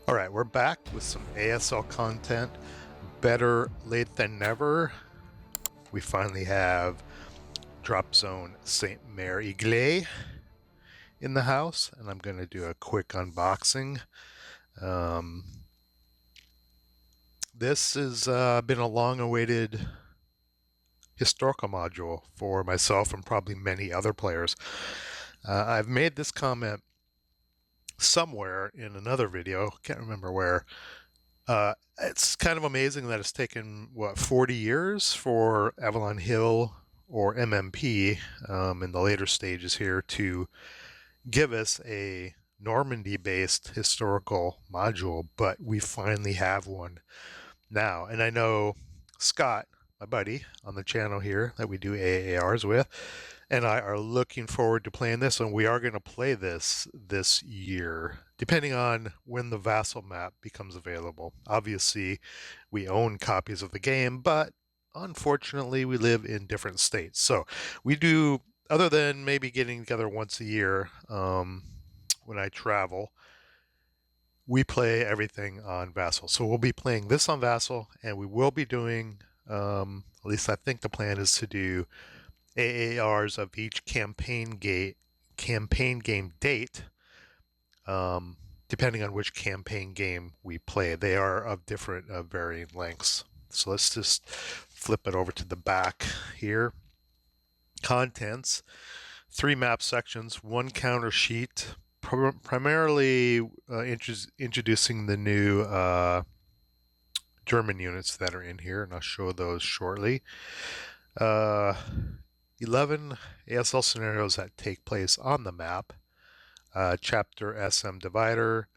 All right, we're back with some ASL content. Better late than never. We finally have Drop Zone Sainte-Mère-Église in the house, and I'm going to do a quick unboxing. This has been a long-awaited historical module for myself and probably many other players. I've made this comment somewhere in another video, can't remember where. It's kind of amazing that it's taken, 40 years for Avalon Hill or MMP in the later stages here to give us a Normandy-based historical module, but we finally have one now. And I know Scott, my buddy on the channel here that we do AARs with, and I are looking forward to playing this, and we are going to play this year, depending on when the Vassal map becomes available. Obviously, we own copies of the game, but unfortunately, we live in different states. So we do, other than maybe getting together once a year when I travel, we play everything on Vassal. So we'll be playing this on Vassal, and we will be doing, at least I think the plan is to do AARs of each campaign game date, depending on which campaign game we play. They are of different varying lengths. So let's just flip it over to the back here. Contents, 3 map sections, 1 counter sheet, primarily introducing the new German units that are in here, and I'll show those shortly. 11 ASL scenarios that take place on the map, chapter SM divider,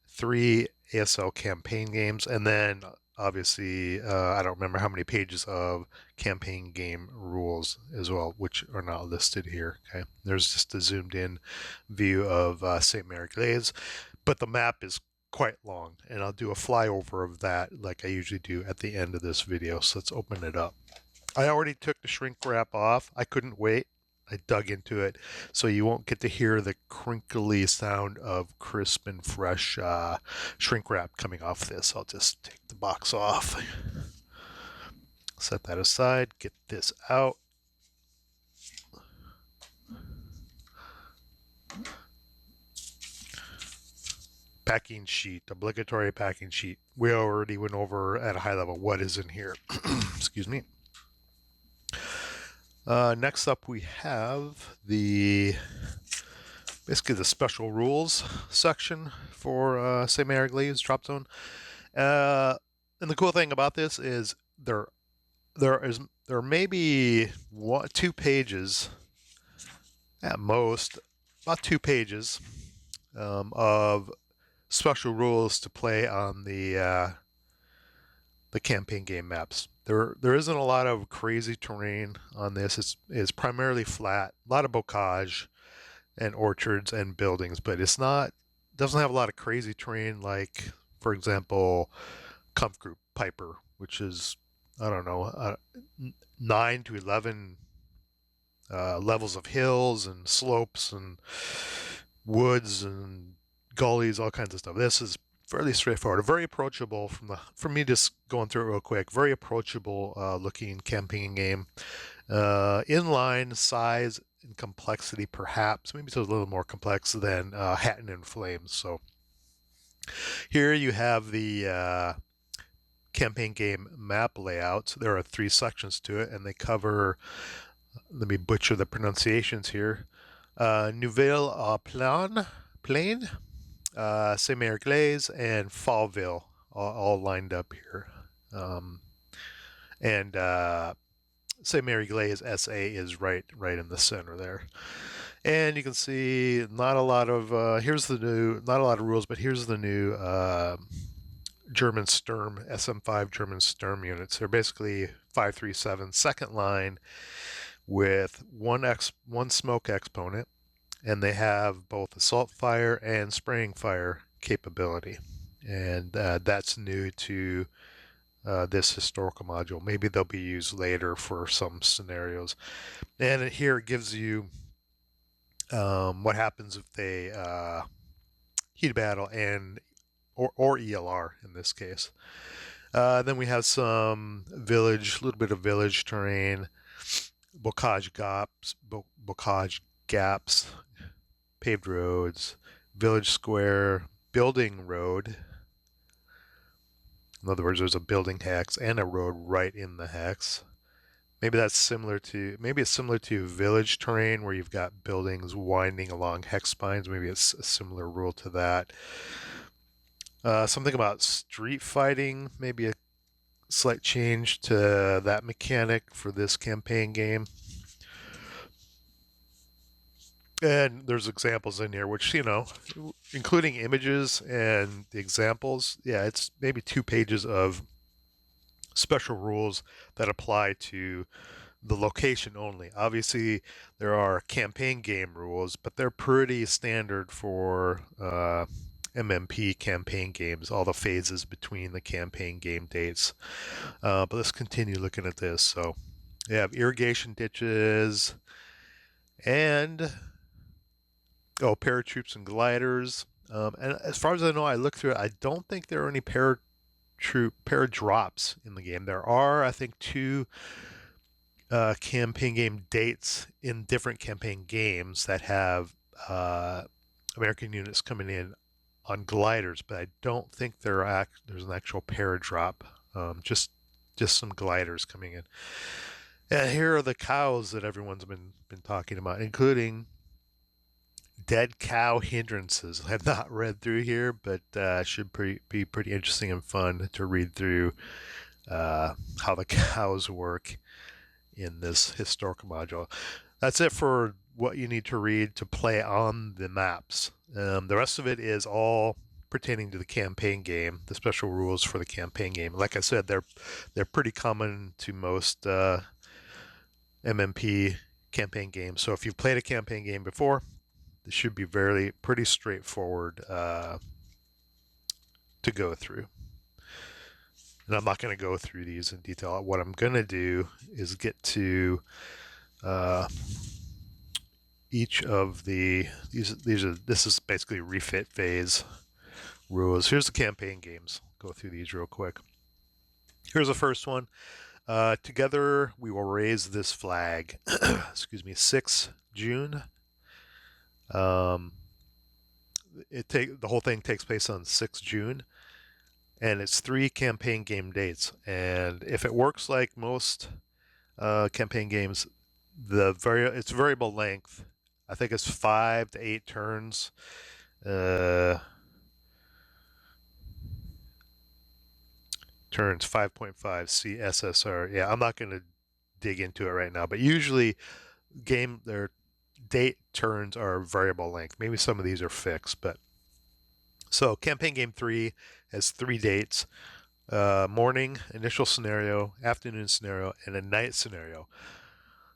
3 ASL campaign games, and then obviously I don't remember how many pages of campaign game rules as well, which are not listed here. Okay, there's just a zoomed in view of Sainte-Mère-Église, but the map is quite long, and I'll do a flyover of that like I usually do at the end of this video. So let's open it up. I already took the shrink wrap off. I couldn't wait. I dug into it, so you won't get to hear the crinkly sound of crisp and fresh shrink wrap coming off this. I'll just take the box off, set that aside, get this out. Packing sheet, obligatory packing sheet. We already went over at a high level what is in here. Excuse me. Next up, we have basically the special rules section for Sainte-Mère-Église Drop Zone. And the cool thing about this is there may be 2 pages at most, about 2 pages of special rules to play on the campaign game maps. There isn't a lot of crazy terrain on this. It's primarily flat, a lot of bocage and orchards and buildings, but doesn't have a lot of crazy terrain like, for example, Comp Group Piper, which is, I don't know, 9 to 11 levels of hills and slopes and woods and gullies, all kinds of stuff. This is fairly straightforward, very approachable for me just going through it real quick, very approachable looking campaign game. Inline size and complexity, perhaps, maybe it's a little more complex than Hatton and Flames. So here you have the campaign game map layout. So there are 3 sections to it, and they cover, let me butcher the pronunciations here, Nouvelle Plaine, Sainte-Mère-Église, and Fallville, all lined up here. And Sainte-Mère-Église SA is right in the center there. And you can see not a lot of rules, but here's the new German Sturm, SM5 German Sturm units. They're basically 537 second line with one smoke exponent, and they have both assault fire and spraying fire capability, and that's new to this historical module. Maybe they'll be used later for some scenarios. And here it gives you what happens if they heat battle and or ELR in this case. Then we have some village, a little bit of village terrain, bocage gaps, paved roads, village square, building road. In other words, there's a building hex and a road right in the hex. Maybe it's similar to village terrain where you've got buildings winding along hex spines. Maybe it's a similar rule to that. Something about street fighting, maybe a slight change to that mechanic for this campaign game. And there's examples in here, which, including images and the examples, yeah, it's maybe 2 pages of special rules that apply to the location only. Obviously, there are campaign game rules, but they're pretty standard for MMP campaign games, all the phases between the campaign game dates. But let's continue looking at this. So you have irrigation ditches and paratroops and gliders. And as far as I know, I looked through it, I don't think there are any paradrops in the game. There are, I think, 2 campaign game dates in different campaign games that have American units coming in on gliders, but I don't think there's an actual paradrop. Just some gliders coming in. And here are the cows that everyone's been talking about, including dead cow hindrances. I have not read through here, but should be pretty interesting and fun to read through how the cows work in this historical module. That's it for what you need to read to play on the maps. The rest of it is all pertaining to the campaign game, the special rules for the campaign game. Like I said, they're pretty common to most MMP campaign games. So if you've played a campaign game before, this should be pretty straightforward to go through. And I'm not going to go through these in detail. What I'm going to do is get to each of this is basically refit phase rules. Here's the campaign games. Go through these real quick. Here's the first one. Together we will raise this flag. Excuse me, 6 June. The whole thing takes place on 6 June. And it's 3 campaign game dates. And if it works like most campaign games, it's variable length. I think it's 5 to 8 turns. Turns 5.5 CSSR. Yeah, I'm not going to dig into it right now, but usually their date turns are variable length. Maybe some of these are fixed, but so campaign game 3 has 3 dates: morning initial scenario, afternoon scenario, and a night scenario.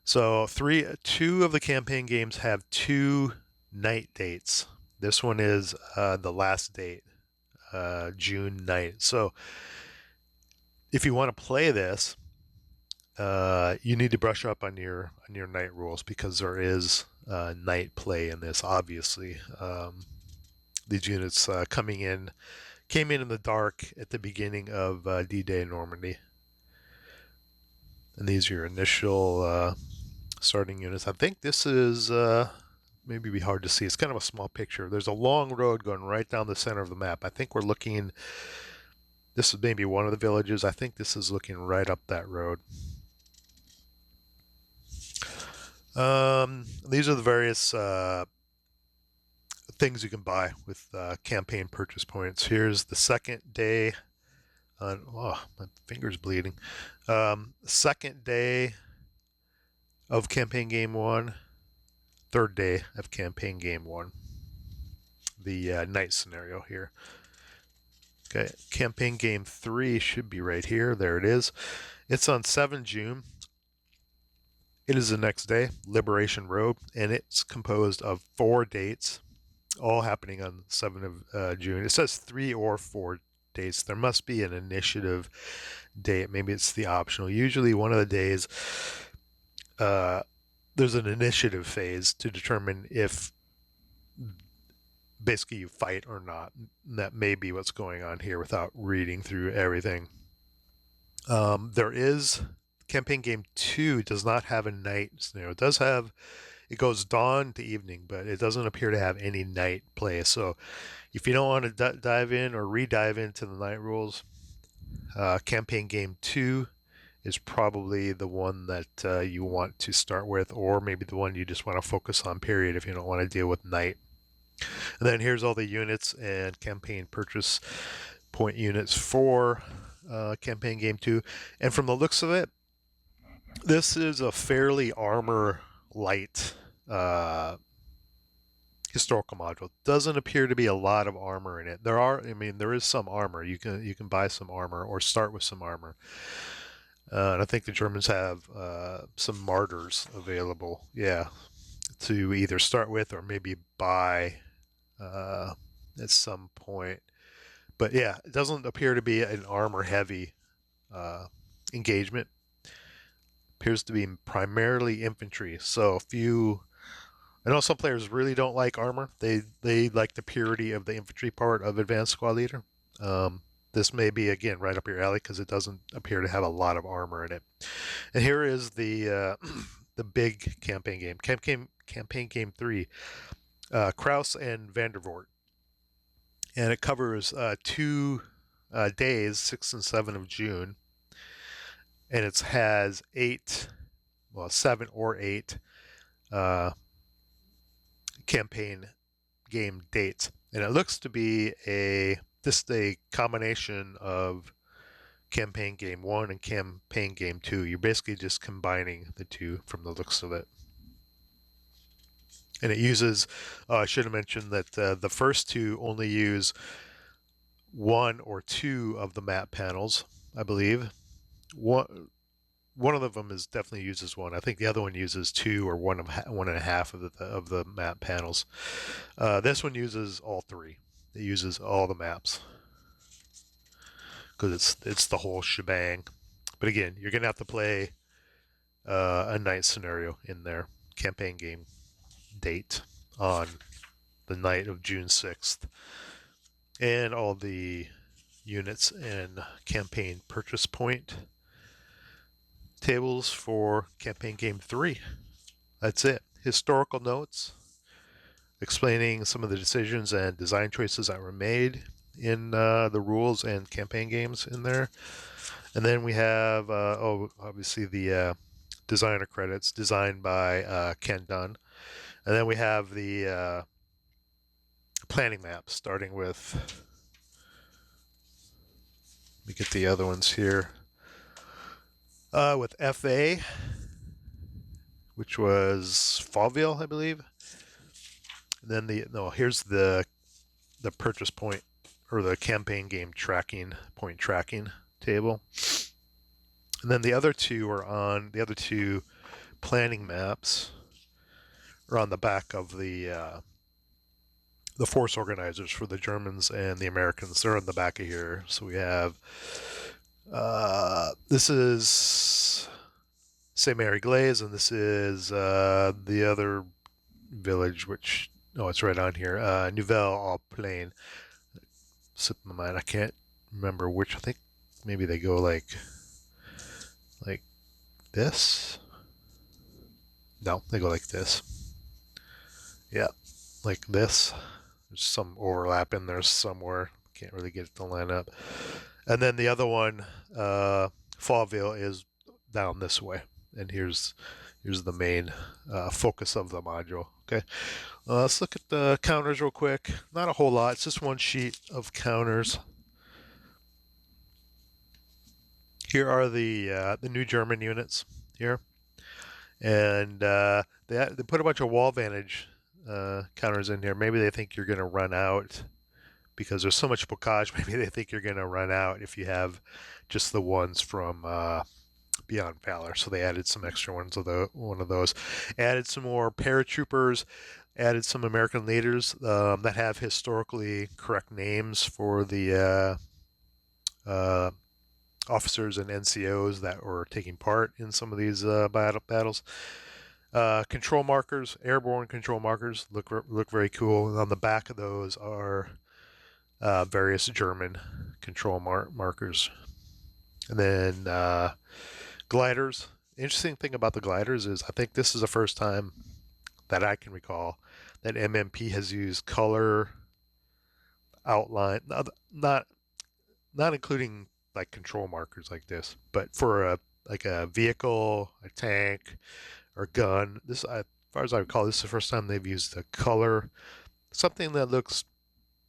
So 2 of the campaign games have 2 night dates. This one is the last date, June 9th. So if you want to play this, you need to brush up on your night rules, because there is night play in this. Obviously, these units came in the dark at the beginning of D-Day Normandy, and these are your initial starting units. I think this is maybe be hard to see. It's kind of a small picture. There's a long road going right down the center of the map. I think we're looking. This is maybe one of the villages. I think this is looking right up that road. These are the various things you can buy with campaign purchase points. Here's the second day. Oh, my finger's bleeding. Second day of campaign game 1. Third day of campaign game 1. The night scenario here. Okay, campaign game 3 should be right here. There it is. It's on 7 June. It is the next day, Liberation Road, and it's composed of 4 dates, all happening on 7 of June. It says 3 or 4 dates. There must be an initiative date. Maybe it's the optional. Usually one of the days, there's an initiative phase to determine if basically you fight or not. And that may be what's going on here without reading through everything. There is campaign game 2 does not have a night scenario. It does have, it goes dawn to evening, but it doesn't appear to have any night play. So if you don't want to dive in or re-dive into the night rules, campaign game 2 is probably the one that you want to start with, or maybe the one you just want to focus on, period, if you don't want to deal with night. And then here's all the units and campaign purchase point units for campaign game 2. And from the looks of it, this is a fairly armor light historical module. Doesn't appear to be a lot of armor in it. There is some armor. You can buy some armor or start with some armor. And I think the Germans have some martyrs available, yeah, to either start with or maybe buy at some point. But yeah, it doesn't appear to be an armor heavy engagement. Appears to be primarily infantry. So I know some players really don't like armor. They like the purity of the infantry part of Advanced Squad Leader. This may be, again, right up your alley because it doesn't appear to have a lot of armor in it. And here is the the big campaign game. Campaign game 3, Kraus and Vandervoort. And it covers 2 days, 6 and 7 of June. And it has 7 or 8 campaign game dates. And it looks to be just a combination of campaign game 1 and campaign game 2. You're basically just combining the two from the looks of it. And it uses, I should have mentioned that the first two only use 1 or 2 of the map panels, I believe. One of them definitely uses 1. I think the other one uses 2 or 1.5 of the map panels. This one uses all 3. It uses all the maps because it's the whole shebang. But again, you're gonna have to play a night scenario in there. Campaign game date on the night of June 6th, and all the units and campaign purchase point tables for campaign game 3. That's it. Historical notes explaining some of the decisions and design choices that were made in the rules and campaign games in there. And then we have, obviously the designer credits designed by Ken Dunn. And then we have the planning maps, starting with, let me get the other ones here. With FA, which was Fallville, I believe. And then here's the purchase point, or the campaign game point tracking table. And then the other two planning maps are on the back of the force organizers for the Germans and the Americans. They're on the back of here. So we have this is Sainte-Mère-Église, and this is the other village, which it's right on here. Nouvelle-au-Plaine. Slipped my mind. I can't remember which. I think maybe they go like this. No, they go like this. Yeah, like this. There's some overlap in there somewhere. Can't really get it to line up. And then the other one, Fallville, is down this way. And here's the main focus of the module. Okay, let's look at the counters real quick. Not a whole lot. It's just one sheet of counters. Here are the new German units here, and they put a bunch of wall vantage counters in here. Maybe they think you're going to run out because there's so much bocage. Maybe they think you're going to run out if you have just the ones from Beyond Valor. So they added some extra ones of one of those. Added some more paratroopers. Added some American leaders that have historically correct names for the officers and NCOs that were taking part in some of these battles. Control markers, airborne control markers look very cool. And on the back of those are various German control markers. And then gliders. Interesting thing about the gliders is I think this is the first time that I can recall that MMP has used color outline, not including like control markers like this, but for a vehicle, a tank, or gun. This, as far as I recall, this is the first time they've used a color, something that looks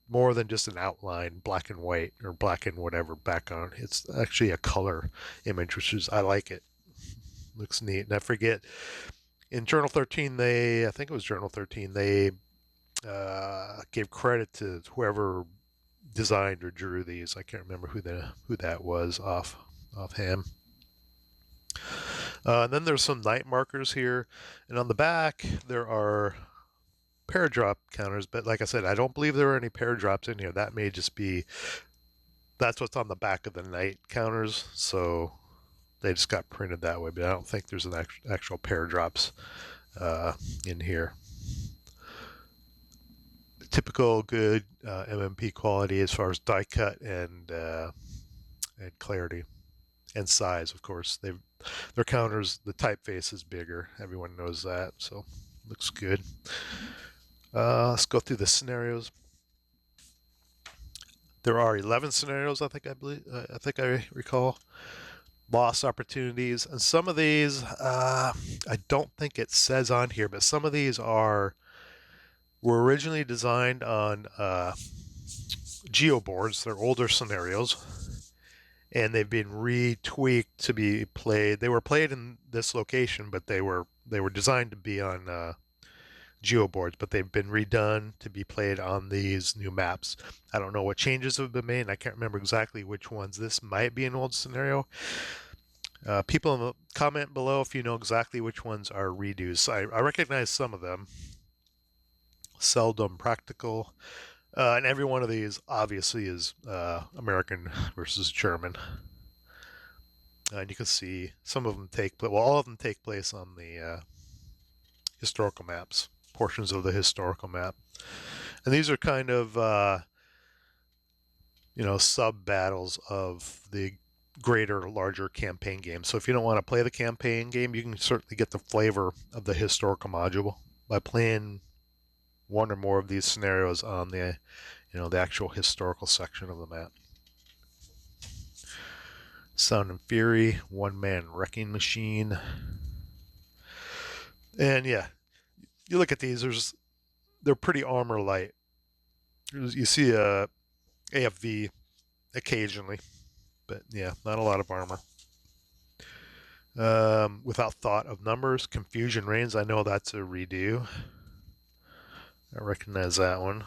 more than just an outline, black and white or black and whatever background. It's actually a color image, which is I like it. Looks neat. And I forget in Journal 13, I think it was Journal 13, they gave credit to whoever designed or drew these. I can't remember who that was offhand. And then there's some night markers here, and on the back there are paradrop counters. But like I said, I don't believe there are any paradrops in here. That may just be that's what's on the back of the night counters. So they just got printed that way. But I don't think there's an actual paradrops in here. Typical good MMP quality as far as die cut and clarity and size. Of course, their counters, the typeface is bigger. Everyone knows that, so looks good. Let's go through the scenarios. There are 11 scenarios. I think I recall. Lost opportunities, and some of these I don't think it says on here, but some of these were originally designed on geoboards. They're older scenarios, and they've been retweaked to be played. They were played in this location, but they were designed to be on geoboards, but they've been redone to be played on these new maps. I don't know what changes have been made, and I can't remember exactly which ones. This might be an old scenario. People in the comment below if you know exactly which ones are redos. I recognize some of them. Seldom practical. And every one of these obviously is American versus German. And you can see some of them all of them take place on the historical maps, portions of the historical map. And these are kind of, sub battles of the greater, larger campaign game. So if you don't want to play the campaign game, you can certainly get the flavor of the historical module by playing one or more of these scenarios on the actual historical section of the map. Sound and Fury, one-man wrecking machine. And yeah, you look at these, they're pretty armor light. You see a AFV occasionally, but yeah, not a lot of armor. Without Thought of Numbers, Confusion Reigns. I know that's a redo. I recognize that one.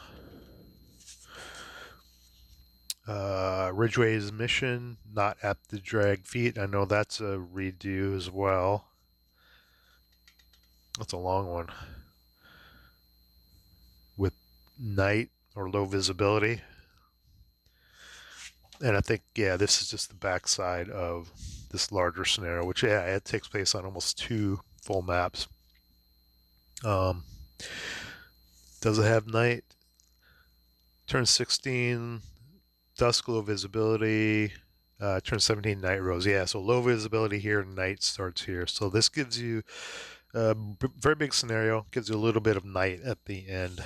Ridgeway's Mission, Not Apt to Drag Feet. I know that's a redo as well. That's a long one. With night or low visibility. And I think, yeah, this is just the backside of this larger scenario, which, yeah, it takes place on almost 2 full maps. Does it have night? Turn 16, dusk, low visibility. Turn 17, night rose. Yeah, so low visibility here, night starts here. So this gives you a very big scenario, gives you a little bit of night at the end.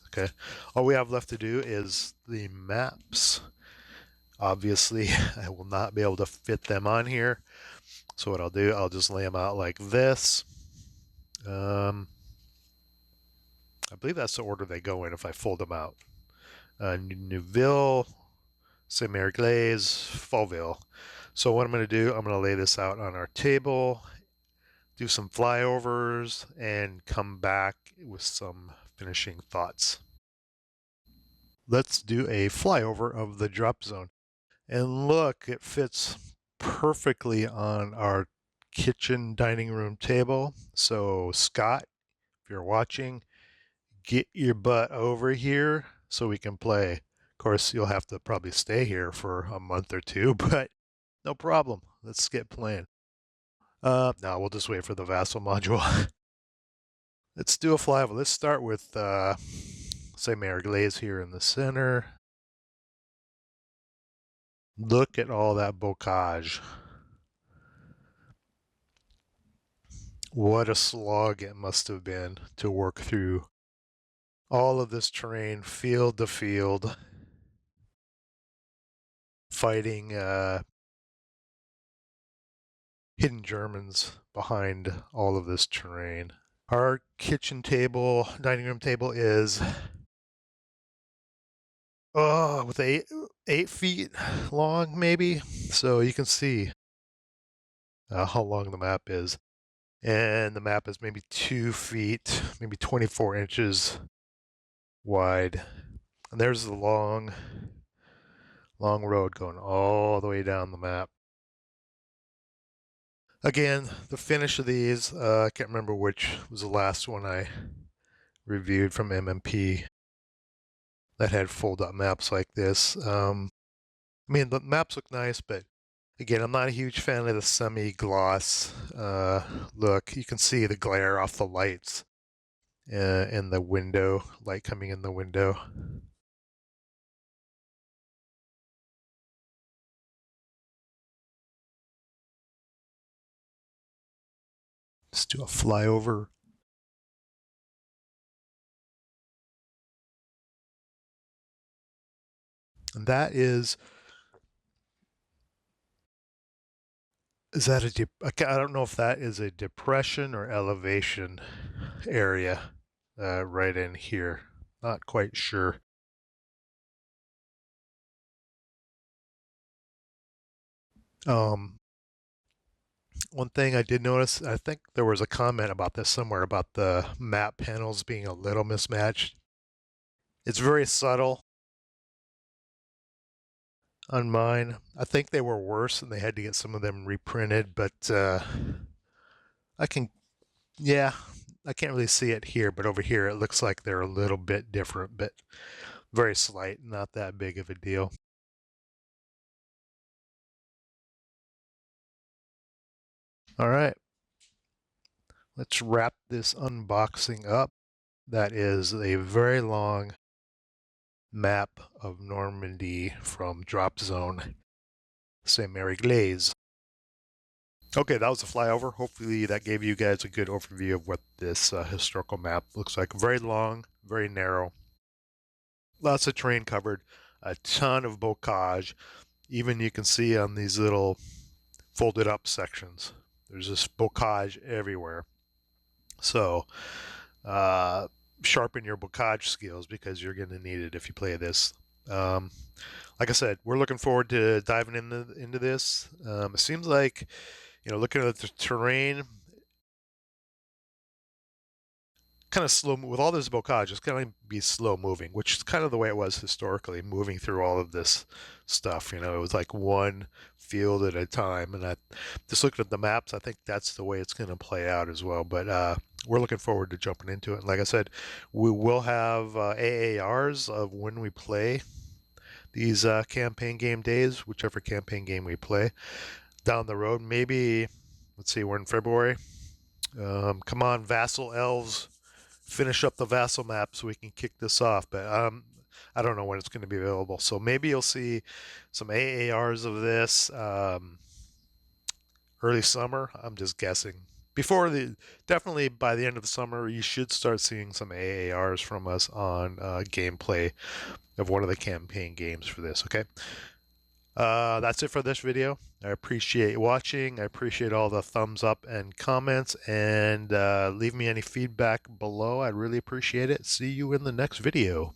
Okay, all we have left to do is the maps. Obviously, I will not be able to fit them on here. So what I'll do, I'll just lay them out like this. I believe that's the order they go in if I fold them out. Neuville, Sainte-Mère-Église, Fauville. So what I'm going to do, I'm going to lay this out on our table, do some flyovers, and come back with some finishing thoughts. Let's do a flyover of the drop zone. And look, it fits perfectly on our kitchen dining room table. So Scott, if you're watching, get your butt over here so we can play. Of course, you'll have to probably stay here for a month or two, but no problem. Let's get playing. No, we'll just wait for the vassal module. Let's do a flyover. Let's start with Sainte-Mère-Église here in the center. Look at all that bocage. What a slog it must have been to work through all of this terrain, field to field, fighting hidden Germans behind all of this terrain. Our kitchen table, dining room table is with 8 feet long, maybe. So you can see how long the map is. And the map is maybe 2 feet, maybe 24 inches wide. And there's the long road going all the way down the map. Again, the finish of these, I can't remember which was the last one I reviewed from MMP that had fold-up maps like this. I mean, the maps look nice, but again, I'm not a huge fan of the semi-gloss look. You can see the glare off the lights in the window, light coming in the window. Let's do a flyover. And that is that I don't know if that is a depression or elevation area right in here. Not quite sure. One thing I did notice, I think there was a comment about this somewhere about the map panels being a little mismatched. It's very subtle on mine. I think they were worse and they had to get some of them reprinted, but I can't really see it here, but over here it looks like they're a little bit different, but very slight, not that big of a deal. All right, let's wrap this unboxing up. That is a very long map of Normandy from Drop Zone Sainte-Mère-Église. Okay, that was a flyover. Hopefully that gave you guys a good overview of what this historical map looks like. Very long, very narrow. Lots of terrain covered, a ton of bocage. Even you can see on these little folded up sections, there's this bocage everywhere. So sharpen your bocage skills because you're going to need it if you play this. Like I said, we're looking forward to diving into this. It seems like, looking at the terrain, kind of slow with all this bocage. It's going to be slow moving, which is kind of the way it was historically, moving through all of this stuff. It was like one field at a time. And just looking at the maps, I think that's the way it's going to play out as well. But we're looking forward to jumping into it. And like I said, we will have AARs of when we play these campaign game days, whichever campaign game we play down the road. Maybe, let's see, we're in February. Come on, Vassal Elves, finish up the Vassal map so we can kick this off. But I don't know when it's going to be available. So maybe you'll see some AARs of this early summer. I'm just guessing. Definitely by the end of the summer, you should start seeing some AARs from us on gameplay of one of the campaign games for this. Okay. That's it for this video. I appreciate watching. I appreciate all the thumbs up and comments, and leave me any feedback below. I'd really appreciate it. See you in the next video.